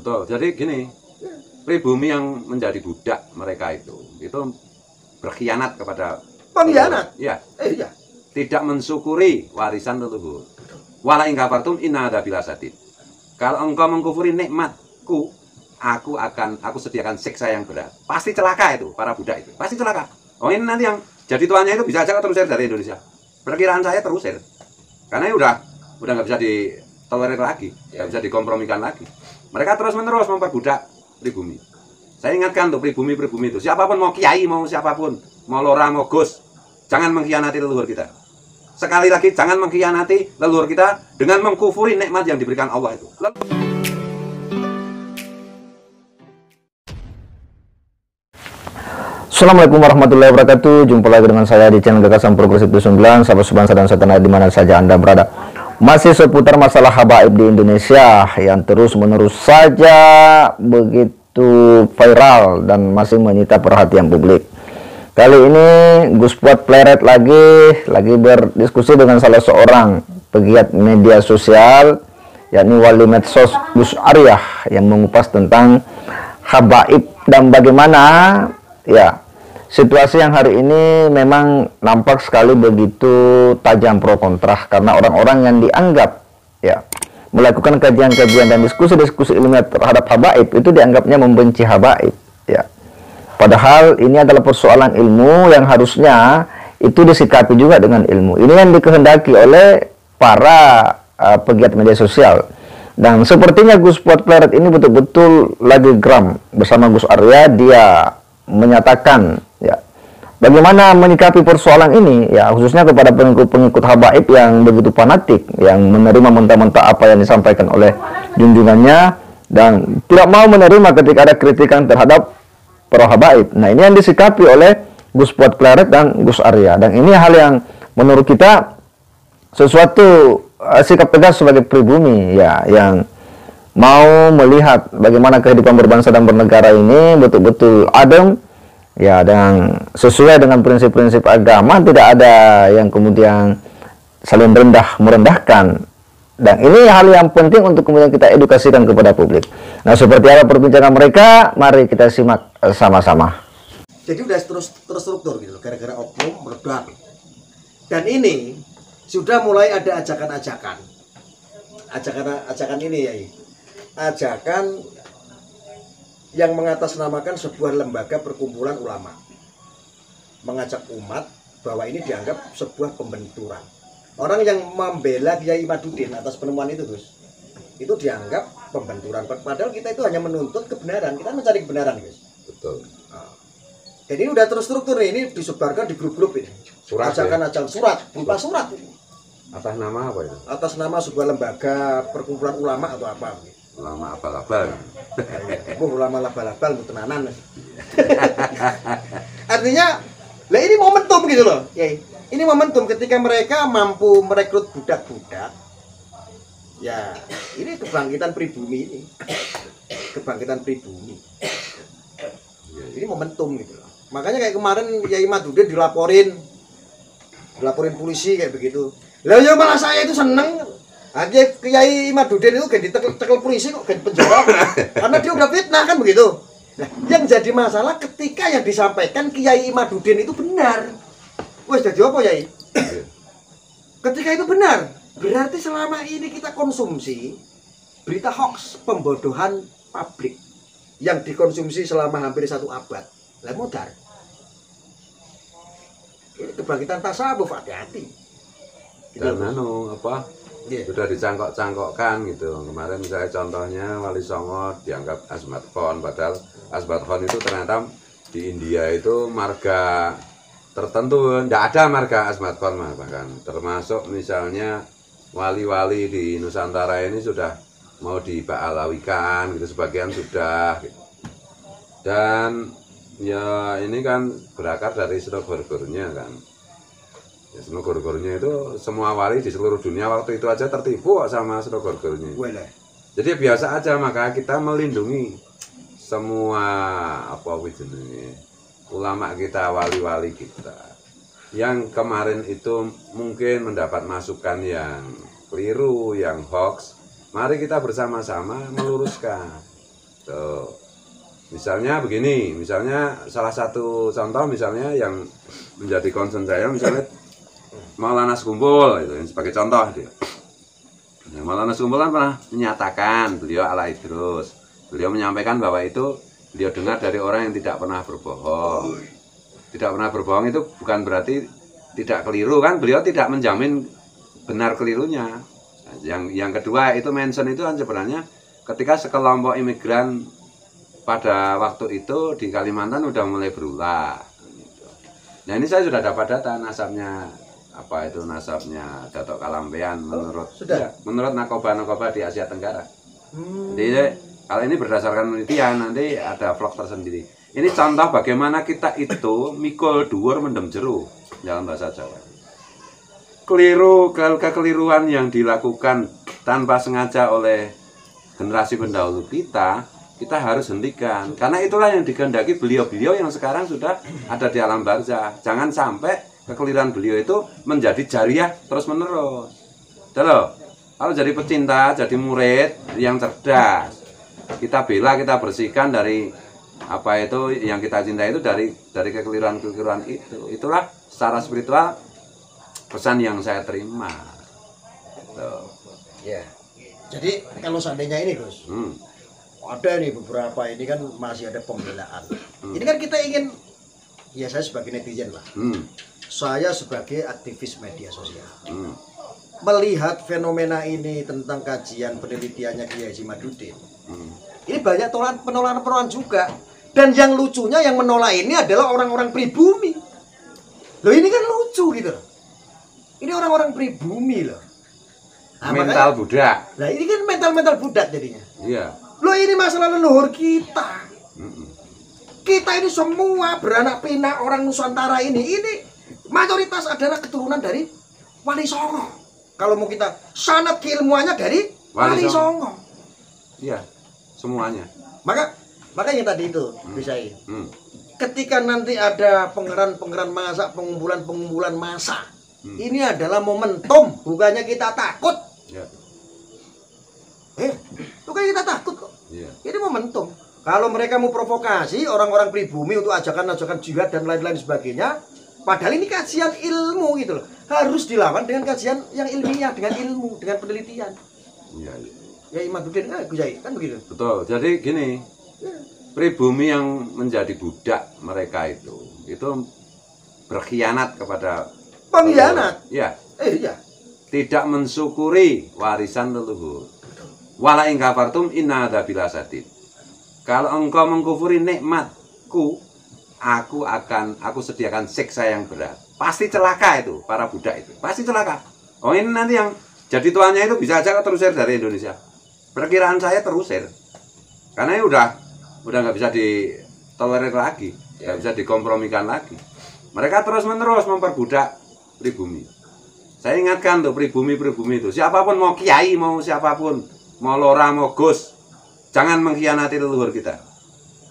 Betul. Jadi gini, pribumi yang menjadi budak mereka itu berkhianat kepada pengkhianat. Iya. Iya. Tidak mensyukuri warisan leluhur. Wala in kafartum inna adzabil asadid. Kalau engkau mengkufuri nikmatku, aku sediakan siksa yang berat. Pasti celaka itu para budak itu. Pasti celaka. Oh ini nanti yang jadi tuannya itu bisa aja terusir dari Indonesia. Perkiraan saya terusir. Karena udah nggak bisa ditolerir lagi, nggak bisa dikompromikan lagi. Mereka terus-menerus memperbudak pribumi. Saya ingatkan tuh pribumi itu, siapapun mau kiai, mau siapapun, mau lora, mau gus, jangan mengkhianati leluhur kita. Sekali lagi, jangan mengkhianati leluhur kita dengan mengkufuri nikmat yang diberikan Allah itu. Assalamualaikum warahmatullahi wabarakatuh. Jumpa lagi dengan saya di channel Gagasan Progresif 29. Sahabat sebangsa dan setanah di mana saja Anda berada. Masih seputar masalah habaib di Indonesia yang terus-menerus saja begitu viral dan masih menyita perhatian publik. Kali ini Gus Fuad Pleret lagi berdiskusi dengan salah seorang pegiat media sosial, yakni wali medsos Gus Arya, yang mengupas tentang habaib dan bagaimana ya situasi yang hari ini memang nampak sekali begitu tajam pro kontra, karena orang-orang yang dianggap ya melakukan kajian-kajian dan diskusi-diskusi ilmiah terhadap habaib itu dianggapnya membenci habaib ya. Padahal ini adalah persoalan ilmu yang harusnya itu disikapi juga dengan ilmu. Ini yang dikehendaki oleh para pegiat media sosial. Dan sepertinya Gus Fuad Pleret ini betul-betul lagi geram bersama Gus Arya. Dia menyatakan ya bagaimana menyikapi persoalan ini ya, khususnya kepada pengikut habaib yang begitu fanatik, yang menerima mentah-mentah apa yang disampaikan oleh junjungannya dan tidak mau menerima ketika ada kritikan terhadap para habaib. Nah, ini yang disikapi oleh Gus Fuad Pleret dan Gus Arya, dan ini hal yang menurut kita sesuatu sikap tegas sebagai pribumi ya, yang mau melihat bagaimana kehidupan berbangsa dan bernegara ini betul-betul adem ya, dan sesuai dengan prinsip-prinsip agama, tidak ada yang kemudian saling merendahkan. Dan ini hal yang penting untuk kemudian kita edukasikan kepada publik. Nah, seperti apa perbincangan mereka? Mari kita simak sama-sama. Jadi udah terstruktur gitu, gara-gara oknum meledak. Dan ini sudah mulai ada ajakan-ajakan ini ya. Ajakan yang mengatasnamakan sebuah lembaga perkumpulan ulama, mengajak umat bahwa ini dianggap sebuah pembenturan. Orang yang membela Kiai Imaduddin atas penemuan itu, Gus, itu dianggap pembenturan. Padahal kita itu hanya menuntut kebenaran, kita mencari kebenaran, Gus. Betul. Nah, jadi ini udah terstruktur nih, ini disebarkan di grup-grup ini. Ajakan-ajakan surat, berupa surat ini. Atas nama apa itu? Atas nama sebuah lembaga perkumpulan ulama atau apa? Ulama abal-abal. Ulama labal-labal itu tenanan. Artinya, lah ini momentum gitu loh, Kiai. Ini momentum ketika mereka mampu merekrut budak-budak. Ya, ini kebangkitan pribumi ini. Kebangkitan pribumi. Ini momentum gitu loh. Makanya kayak kemarin Kiai Imaduddin dilaporin polisi kayak begitu. Lah ya malah saya itu seneng. Aja Kiai Imaduddin itu gak ditekel polisi kok, gak penjara. Karena dia udah fitnah kan begitu. Nah, yang jadi masalah ketika yang disampaikan Kiai Imaduddin itu benar. Wes jadi apa ya? Ketika itu benar, berarti selama ini kita konsumsi berita hoax, pembodohan publik yang dikonsumsi selama hampir 1 abad. Lah modar. Ini kebangkitan tasawuf, hati-hati. Dan sudah dicangkok-cangkokkan gitu. Kemarin misalnya contohnya Wali Songo dianggap Asmat Khan, padahal Asmat Khan itu ternyata di India itu marga tertentu, tidak ada marga Asmat Khan, bahkan termasuk misalnya wali-wali di Nusantara ini sudah mau diba'alawikan gitu, sebagian sudah gitu. Dan ya ini kan berakar dari Snogorgornya kan ya, Snogorgornya itu semua wali di seluruh dunia waktu itu aja tertipu sama Snogorgornya. Jadi biasa aja, maka kita melindungi semua ulama kita, wali-wali kita yang kemarin itu mungkin mendapat masukan yang keliru, yang hoax. Mari kita bersama-sama meluruskan. Tuh. Misalnya begini, misalnya salah satu contoh misalnya yang menjadi concern saya misalnya Maulana Skumpul itu sebagai contoh dia. Nah, Maulana Skumpul kan pernah menyatakan beliau ala Idrus. Beliau menyampaikan bahwa itu beliau dengar dari orang yang tidak pernah berbohong. Tidak pernah berbohong itu bukan berarti tidak keliru kan? Beliau tidak menjamin benar kelirunya. Yang kedua itu mention itu kan sebenarnya ketika sekelompok imigran pada waktu itu di Kalimantan udah mulai berulah. Nah ini saya sudah dapat data nasabnya apa itu nasabnya Datuk Kalambean menurut menurut nakoba di Asia Tenggara. Jadi kalau ini berdasarkan penelitian nanti ada vlog tersendiri. Ini contoh bagaimana kita itu mikul dhuwur mendem jeru dalam bahasa Jawa. Kekeliruan yang dilakukan tanpa sengaja oleh generasi pendahulu kita harus hentikan. Karena itulah yang dikehendaki beliau-beliau yang sekarang sudah ada di alam barzah. Jangan sampai kekeliruan beliau itu menjadi jariah terus-menerus. Kalau jadi pecinta, jadi murid yang cerdas, kita bela, kita bersihkan dari apa itu yang kita cintai itu dari kekeliruan-kekeliruan itu. Itulah secara spiritual pesan yang saya terima. Tuh. Ya. Jadi kalau seandainya ini Gus, ada nih beberapa ini kan masih ada pembelaan. Ini kan kita ingin, ya saya sebagai netizen lah, saya sebagai aktivis media sosial, melihat fenomena ini tentang kajian penelitiannya Kiai Haji Madudin. Ini banyak penolakan juga. Dan yang lucunya yang menolak ini adalah orang-orang pribumi. Loh ini kan lucu gitu loh. Ini orang-orang pribumi loh. Nah, mental budak. Nah ini kan mental budak jadinya. Iya. Loh ini masalah leluhur kita. Kita ini semua beranak pinak orang Nusantara ini mayoritas adalah keturunan dari Wali Songo. Kalau mau kita sanad keilmuannya dari Wali Songo. Iya, semuanya. Maka yang tadi itu bisa ini. Ketika nanti ada pengerahan massa, pengumpulan massa, ini adalah momentum, bukannya kita takut. Ya. Bukan kita takut kok. Ya. Ini momentum. Kalau mereka mau provokasi orang-orang pribumi untuk ajakan-ajakan jihad dan lain-lain sebagainya, padahal ini kajian ilmu gitu loh. Harus dilawan dengan kajian yang ilmiah, dengan ilmu, dengan penelitian. Iya. Ya Imaduddin kan begitu. Betul. Jadi gini, pribumi yang menjadi budak mereka itu berkhianat kepada pengkhianat. Ya. Iya. Tidak mensyukuri warisan leluhur. Wala in kafartum inna adzabila sadid. Kalau engkau mengkufuri nikmatku, aku sediakan siksa yang berat. Pasti celaka itu para budak itu. Pasti celaka. Oh ini nanti yang jadi tuannya itu bisa aja terusir dari Indonesia. Perkiraan saya terusir. Karena ini udah nggak bisa ditolerir lagi, nggak bisa dikompromikan lagi. Mereka terus-menerus memperbudak pribumi. Saya ingatkan tuh pribumi itu, siapapun mau kiai, mau siapapun, mau lora, mau gus, jangan mengkhianati leluhur kita.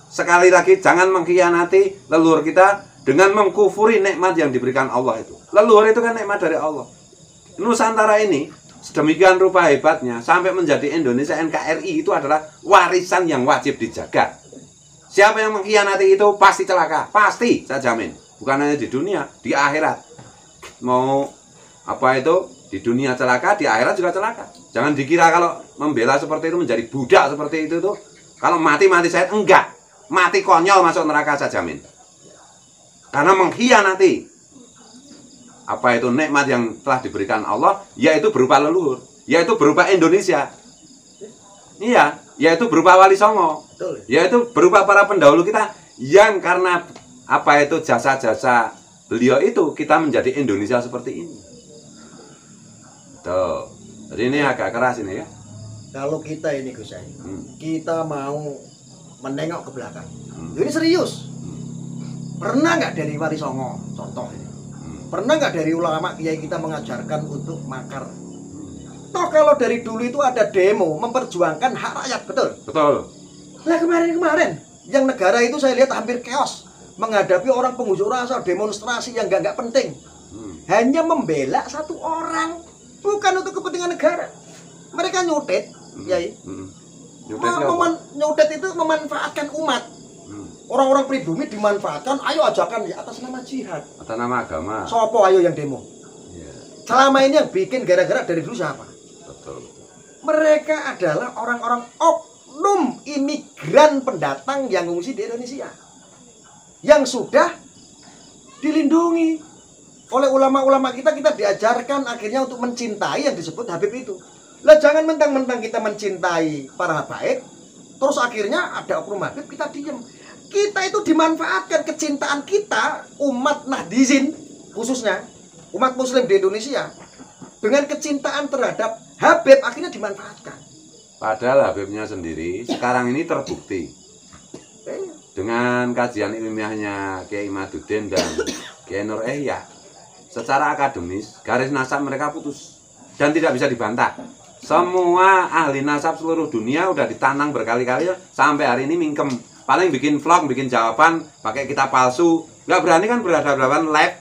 Sekali lagi, jangan mengkhianati leluhur kita dengan mengkufuri nikmat yang diberikan Allah itu. Leluhur itu kan nikmat dari Allah. Nusantara ini sedemikian rupa hebatnya sampai menjadi Indonesia NKRI itu adalah warisan yang wajib dijaga. Siapa yang mengkhianati itu pasti celaka, pasti saya jamin. Bukan hanya di dunia, di akhirat. Mau apa itu di dunia celaka, di akhirat juga celaka. Jangan dikira kalau membela seperti itu menjadi budak seperti itu tuh. Kalau mati saya enggak, mati konyol masuk neraka saya jamin. Karena mengkhianati apa itu nikmat yang telah diberikan Allah, yaitu berupa leluhur, yaitu berupa Indonesia. Iya, yaitu berupa Wali Songo, yaitu berupa para pendahulu kita yang karena apa itu jasa-jasa beliau itu kita menjadi Indonesia seperti ini. Tuh, jadi ini agak keras ini ya. Kalau kita ini Gus Yai, kita mau menengok ke belakang. Ini serius. Pernah nggak dari Wali Songo, contoh ini? Pernah nggak dari ulama kiai kita mengajarkan untuk makar? Toh kalau dari dulu itu ada demo memperjuangkan hak rakyat, betul? Betul. Nah kemarin yang negara itu saya lihat hampir chaos menghadapi orang pengunjuk rasa, demonstrasi yang nggak penting. Hanya membela satu orang, bukan untuk kepentingan negara. Mereka nyutit, Yai. Nyudet itu memanfaatkan umat. Orang-orang pribumi dimanfaatkan, ayo ajakan ya atas nama jihad. Atas nama agama. Sopo ayo yang demo? Iya. Selama ini yang bikin gara-gara dari dulu siapa? Betul. Mereka adalah orang-orang oknum imigran pendatang yang ngungsi di Indonesia. Yang sudah dilindungi oleh ulama-ulama kita diajarkan akhirnya untuk mencintai yang disebut Habib itu. Lah jangan mentang-mentang kita mencintai para habaib, terus akhirnya ada oknum Habib kita diem. Kita itu dimanfaatkan kecintaan kita umat Nahdizin khususnya umat Muslim di Indonesia dengan kecintaan terhadap Habib akhirnya dimanfaatkan. Padahal Habibnya sendiri sekarang ini terbukti dengan kajian ilmiahnya Kiai Imaduddin dan Kiai Nur Ihya. Secara akademis garis nasab mereka putus dan tidak bisa dibantah. Semua ahli nasab seluruh dunia udah ditanang berkali-kali sampai hari ini mingkem. Paling bikin vlog, bikin jawaban pakai kitab palsu. Nggak berani kan berhadapan live.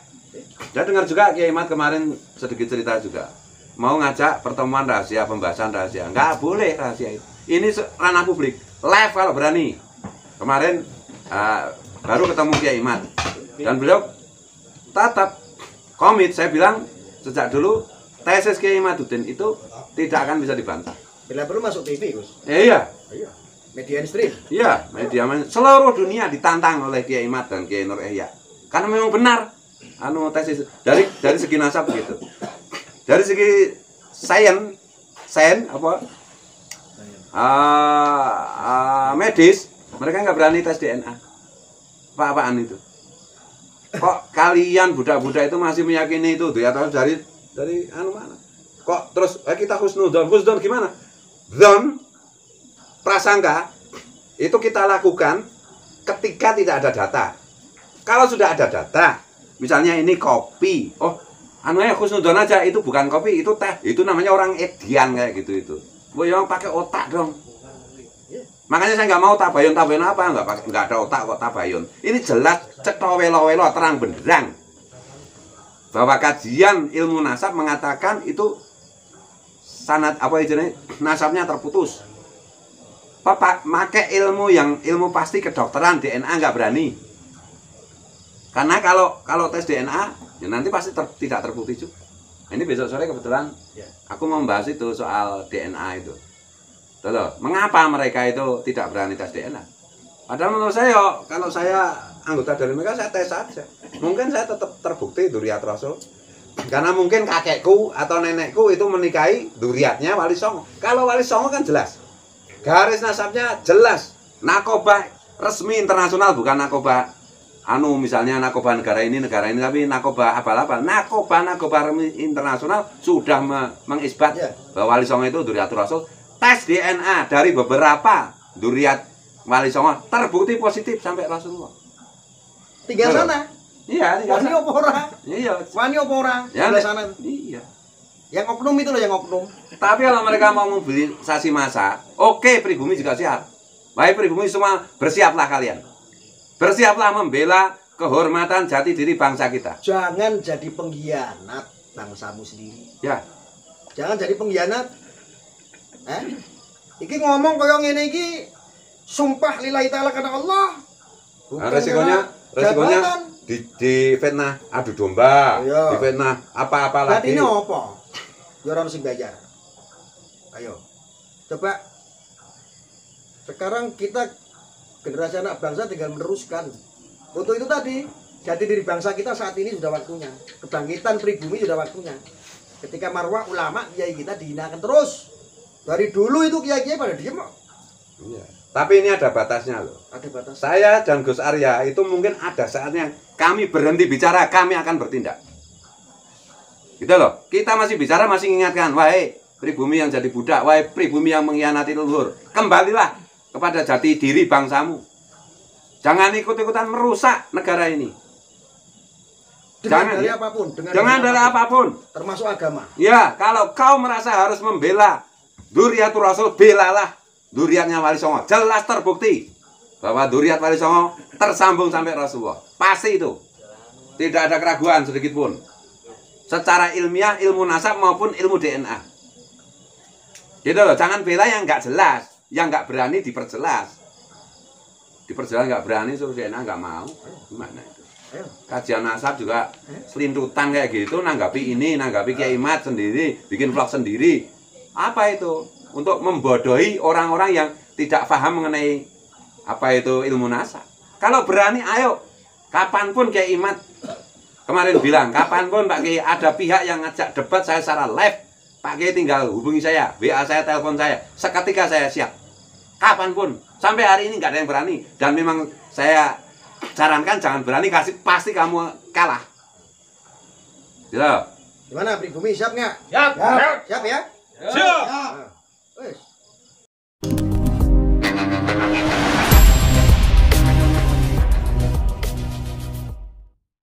Saya dengar juga Kiai Imad kemarin sedikit cerita juga. Mau ngajak pertemuan rahasia, pembahasan rahasia. Nggak boleh rahasia itu. Ini ranah publik. Live kalau berani. Kemarin baru ketemu Kiai Imad. Dan beliau tetap komit. Saya bilang sejak dulu tesis Kiai Imaduddin itu tidak akan bisa dibantah. Bila perlu masuk TV, Gus. Iya. Media stream. Iya, media seluruh dunia ditantang oleh Kiai Imad dan Kiai Nur Ihya. Karena memang benar tesis dari segi nasab gitu. Dari segi sains medis, mereka nggak berani tes DNA. Apa-apaan itu? Kok kalian budak-budak itu masih meyakini itu atau dari mana? Kok terus kita husnudzon gimana? Dzon prasangka itu kita lakukan ketika tidak ada data. Kalau sudah ada data, misalnya ini kopi, husnudzon aja itu bukan kopi, itu teh, itu namanya orang edian kayak gitu itu. Yang pakai otak dong. Makanya saya nggak mau tabayun apa, nggak ada otak kok tabayun. Ini jelas cetha welo-welo terang benderang bahwa kajian ilmu nasab mengatakan itu sanad nasabnya terputus. Pakai ilmu pasti kedokteran DNA nggak berani. Karena kalau tes DNA ya nanti pasti tidak terbukti juga. Ini besok sore kebetulan aku mau membahas itu soal DNA itu. Tuh, mengapa mereka itu tidak berani tes DNA? Padahal menurut saya kalau saya anggota dari mereka saya tes saja. Mungkin saya tetap terbukti Dzurriyyat Rasul. Karena mungkin kakekku atau nenekku itu menikahi dzurriyyatnya Wali Songo. Kalau Wali Songo kan jelas. Garis nasabnya jelas. Narkoba resmi internasional, bukan narkoba misalnya narkoba negara ini tapi narkoba abal-abal. Narkoba internasional sudah mengisbat bahwa Wali Songo itu Dzurriyyat Rasul. Tes DNA dari beberapa dzurriyyat Wali Songo terbukti positif sampai Rasulullah. Tinggal sana. Iya, tinggal Wani apa ora? Iya. Wani apa ora? Ya, Tinggal sana. Iya. Yang oknum itu loh yang oknum. Tapi kalau mereka mau mobilisasi massa, oke, pribumi juga siap. Baik pribumi semua, bersiaplah kalian. Bersiaplah membela kehormatan jati diri bangsa kita. Jangan jadi pengkhianat bangsamu sendiri. Ya. Jangan jadi pengkhianat. Iki ngomong kaya ngene iki sumpah lillahi ta'ala karena Allah. Nah, resikonya di fitnah adu domba, di fitnah apa-apa lagi. Berarti ini apa? Ya orang sing bayar. Ayo. Coba sekarang kita generasi anak bangsa tinggal meneruskan. Untuk itu tadi, jati diri bangsa kita saat ini sudah waktunya. Kebangkitan pribumi sudah waktunya. Ketika marwah ulama kiai kita dihinakan terus. Dari dulu itu kiai-kiai pada diem kok. Iya. Tapi ini ada batasnya loh. Ada batas. Saya dan Gus Arya itu mungkin ada saatnya kami berhenti bicara, kami akan bertindak. Gitu loh. Kita masih bicara, masih mengingatkan, wahai pribumi yang jadi budak, wahai pribumi yang mengkhianati leluhur, kembalilah kepada jati diri bangsamu. Jangan ikut-ikutan merusak negara ini. Dengan dalih apapun, dengan dalih apapun, termasuk agama. Ya, kalau kau merasa harus membela Dzurriyyatul Rasul, belalah dzurriyyatnya Wali Songo. Jelas terbukti bahwa dzurriyyat Wali Songo tersambung sampai Rasulullah. Pasti itu. Tidak ada keraguan sedikit pun. Secara ilmiah, ilmu nasab maupun ilmu DNA. Gitu loh, jangan bela yang nggak jelas. yang nggak berani diperjelas. Diperjelas nggak berani, suruh si enak nggak mau. Gimana itu? Ayo. Kajian nasab juga selintutan kayak gitu, nanggapi ini, nanggapi Kiai Mat sendiri, bikin vlog sendiri. Apa itu? Untuk membodohi orang-orang yang tidak paham mengenai apa itu ilmu nasab. Kalau berani, ayo. Kapanpun Kiai Mat kemarin bilang, kapanpun Pak Kiai ada pihak yang ngajak debat saya secara live, Pak Kiai tinggal hubungi saya, WA saya, telepon saya, seketika saya siap. Kapanpun. Sampai hari ini nggak ada yang berani. Dan memang saya sarankan jangan berani, kasih pasti kamu kalah. Gitu. Gimana pribumi siap nggak? Siap. Siap ya? Siap. Nah, wes.